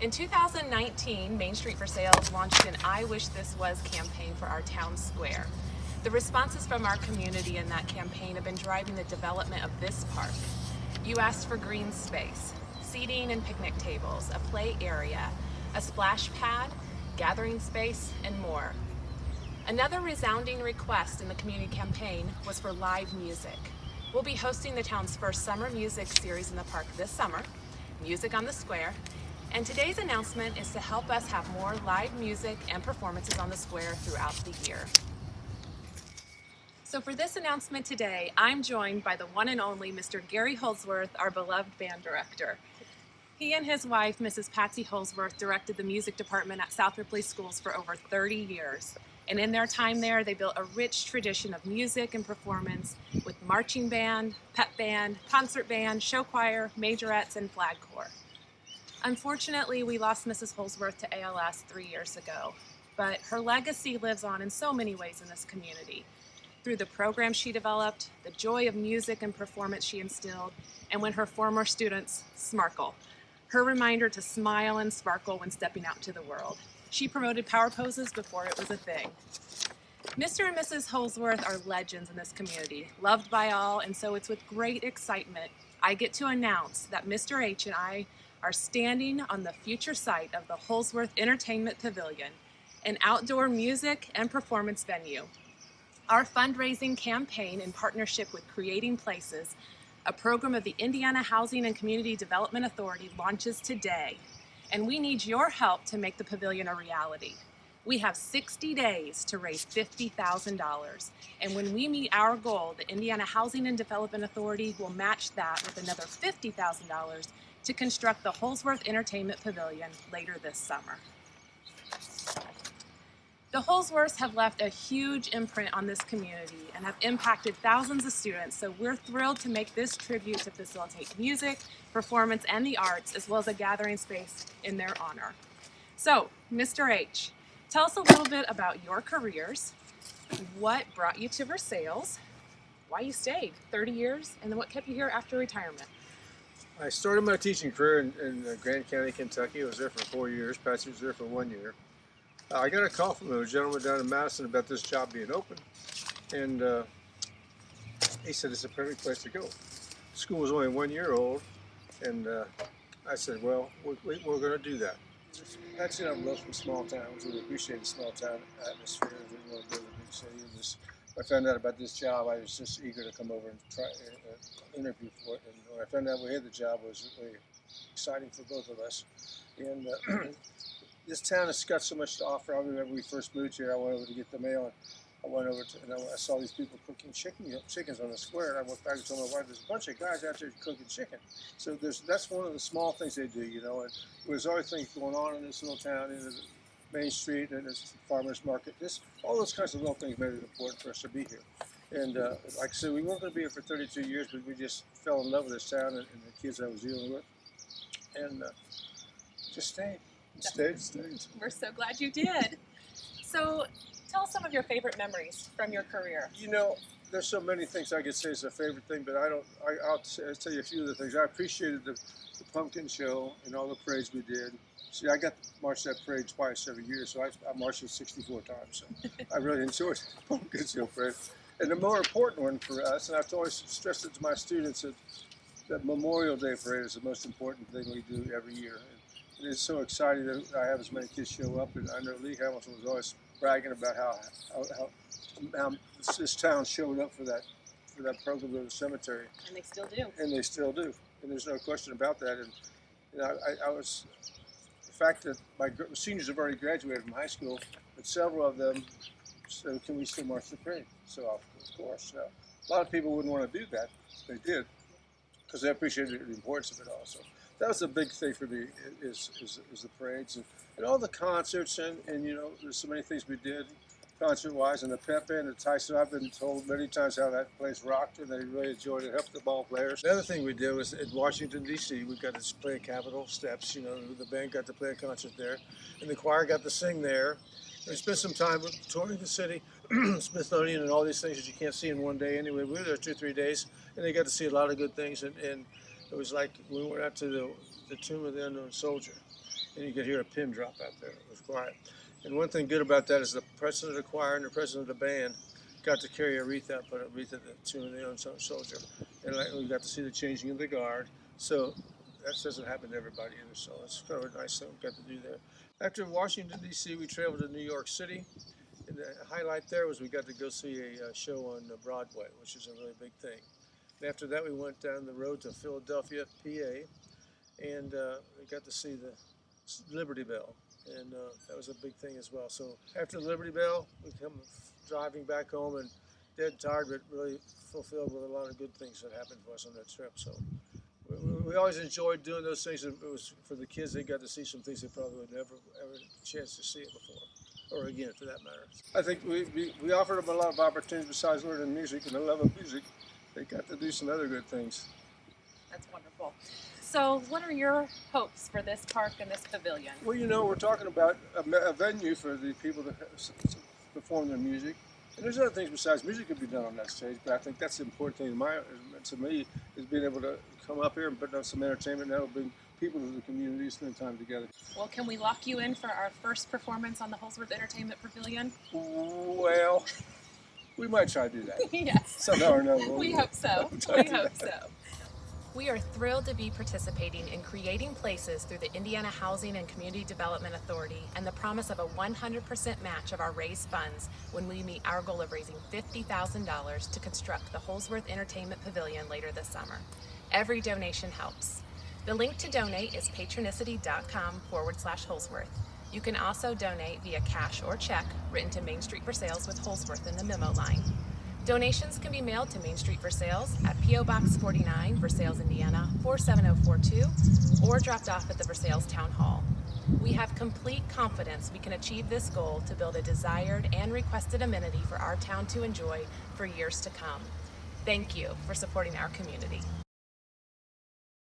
In 2019, Main Street for Sales launched an I Wish This Was campaign for our town square. The responses from our community in that campaign have been driving the development of this park. You asked for green space, seating and picnic tables, a play area, a splash pad, gathering space, and more. Another resounding request in the community campaign was for live music. We'll be hosting the town's first summer music series in the park this summer, Music on the Square, and today's announcement is to help us have more live music and performances on the square throughout the year. So for this announcement today, I'm joined by the one and only Mr. Gary Holdsworth, our beloved band director. He and his wife, Mrs. Patsy Holdsworth, directed the music department at South Ripley Schools for over 30 years. And in their time there, they built a rich tradition of music and performance with marching band, pep band, concert band, show choir, majorettes, and flag corps. Unfortunately, we lost Mrs. Holdsworth to ALS 3 years ago, but her legacy lives on in so many ways in this community. Through the programs she developed, the joy of music and performance she instilled, and when her former students smarkle. Her reminder to smile and sparkle when stepping out into the world. She promoted power poses before it was a thing. Mr. and Mrs. Holdsworth are legends in this community, loved by all, and so it's with great excitement I get to announce that Mr. H and I are standing on the future site of the Holdsworth Entertainment Pavilion, an outdoor music and performance venue. Our fundraising campaign in partnership with Creating Places, a program of the Indiana Housing and Community Development Authority, launches today, and we need your help to make the pavilion a reality. We have 60 days to raise $50,000, and when we meet our goal, the Indiana Housing and Development Authority will match that with another $50,000 to construct the Holdsworth Entertainment Pavilion later this summer. The Holdsworths have left a huge imprint on this community and have impacted thousands of students, so we're thrilled to make this tribute to facilitate music, performance, and the arts, as well as a gathering space in their honor. So, Mr. H, tell us a little bit about your careers, what brought you to Versailles, why you stayed 30 years, and then what kept you here after retirement. I started my teaching career in Grant County, Kentucky. I was there for 4 years. Patsy was there for 1 year. I got a call from a gentleman down in Madison about this job being open, and he said it's a perfect place to go. School was only 1 year old, and I said, well, we're going to do that. Patsy and I love from small towns. We appreciate the small town atmosphere. We want to go to the big city. I found out about this job. I was just eager to come over and try interview for it. And when I found out we had the job, it was really exciting for both of us. And this town has got so much to offer. I remember when we first moved here, I went over to get the mail, and I went over and I saw these people cooking chickens on the square, and I went back and told my wife, there's a bunch of guys out there cooking chicken. So that's one of the small things they do, you know. And there's other things going on in this little town, in the Main Street and this farmer's market. All those kinds of little things made it important for us to be here. And like I said, we weren't going to be here for 32 years, but we just fell in love with this town and the kids I was dealing with, and just stayed. Stayed. We're so glad you did. So tell us some of your favorite memories from your career. You know, there's so many things I could say is a favorite thing, but I'll tell you a few of the things. I appreciated the pumpkin show and all the parades we did. See, I got to march that parade twice every year, so I marched it 64 times. So I really enjoyed the pumpkin show parade. And the more important one for us, and I've always stressed it to my students, that Memorial Day parade is the most important thing we do every year. And it's so exciting that I have as many kids show up, and I know Lee Hamilton was always bragging about how this town showed up for that program to the cemetery. And they still do. And they still do. And there's no question about that. And you know, I was, the fact that my seniors have already graduated from high school, but several of them said, can we still march the parade? So of course. A lot of people wouldn't want to do that. They did, because they appreciated the importance of it also. That was a big thing for me, is the parades and all the concerts, and you know, there's so many things we did concert-wise, and the pep band at Tyson. I've been told many times how that place rocked, and they really enjoyed it. Helped the ball players. The other thing we did was in Washington D.C. we got to play Capitol Steps. You know, the band got to play a concert there, and the choir got to sing there. We spent some time touring the city, Smithsonian, and all these things that you can't see in one day. Anyway, we were there 2 or 3 days, and they got to see a lot of good things, and it was like we went out to the Tomb of the Unknown Soldier. and you could hear a pin drop out there. It was quiet. And one thing good about that is the president of the choir and the president of the band got to carry a wreath out, put a wreath at the tomb of the unsung soldier. And we got to see the changing of the guard. So that doesn't happen to everybody either, so it's kind of a nice thing we got to do there. After Washington, D.C., we traveled to New York City. And the highlight there was we got to go see a show on Broadway, which is a really big thing. And after that, we went down the road to Philadelphia, PA, and we got to see the Liberty Bell. And that was a big thing as well. So after Liberty Bell, we come driving back home and dead tired, but really fulfilled with a lot of good things that happened for us on that trip. So we always enjoyed doing those things. It was for the kids, they got to see some things they probably would never ever a chance to see it before, or again for that matter. I think we offered them a lot of opportunities besides learning music and the love of music. They got to do some other good things. That's wonderful. So what are your hopes for this park and this pavilion? Well, you know, we're talking about a venue for the people to perform their music. And there's other things besides music could be done on that stage, but I think that's the important thing to me is being able to come up here and put on some entertainment that will bring people to the community, spend time together. Well, can we lock you in for our first performance on the Holdsworth Entertainment Pavilion? Well, we might try to do that. Yes. Somehow or another. We hope so. We hope so. We are thrilled to be participating in creating places through the Indiana Housing and Community Development Authority and the promise of a 100% match of our raised funds when we meet our goal of raising $50,000 to construct the Holdsworth Entertainment Pavilion later this summer. Every donation helps. The link to donate is patronicity.com/Holdsworth. You can also donate via cash or check written to Main Street for Sales with Holdsworth in the memo line. Donations can be mailed to Main Street for Sales at P.O. Box 49, Versailles, Indiana 47042, or dropped off at the Versailles Town Hall. We have complete confidence we can achieve this goal to build a desired and requested amenity for our town to enjoy for years to come. Thank you for supporting our community.